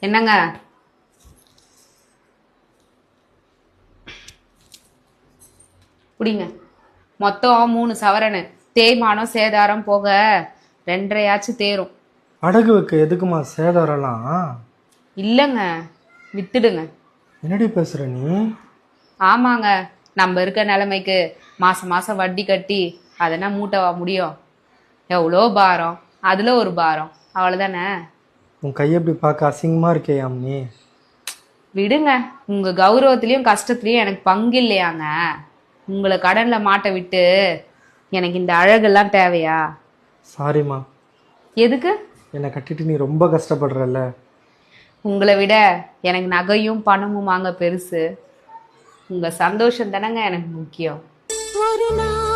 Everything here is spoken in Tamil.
என்னங்க? குடிங்க. மொத்தம் 3 சவரனு. தேய்மானம் சேதாரம் போக 2.5 தேரும். அடகு வைக்க எதுக்குமா சேதாரம்லாம்? இல்லைங்க, வித்துடுங்க. என்னடி பேசுற நீ? ஆமாங்க, நம்ம இருக்க நிலைமைக்கு மாசம் மாசம் வட்டி கட்டி அதென்ன மூட்டவா முடியும்? எவ்வளோ பாரம், அதுல ஒரு பாரம், அவ்வளோதானே. உன் கையை எப்படி பார்க்க அசிங்கமா இருக்கே அம்மி. விடுங்க, உங்க கௌரவத்திலயும் கஷ்டத்துலயும் எனக்கு பங்கு இல்லையாங்க? உங்களை கடன்ல மாட்ட விட்டு எனக்கு இந்த அழகெல்லாம் தேவையா? சாரிம்மா. எதுக்கு? என்னை கட்டிட்டு நீ ரொம்ப கஷ்டப்படுறல்ல. உங்களை விட எனக்கு நகையும் பணமும் வாங்க பெருசு. உங்க சந்தோஷம் தானங்க எனக்கு முக்கியம். ஒரு நாள்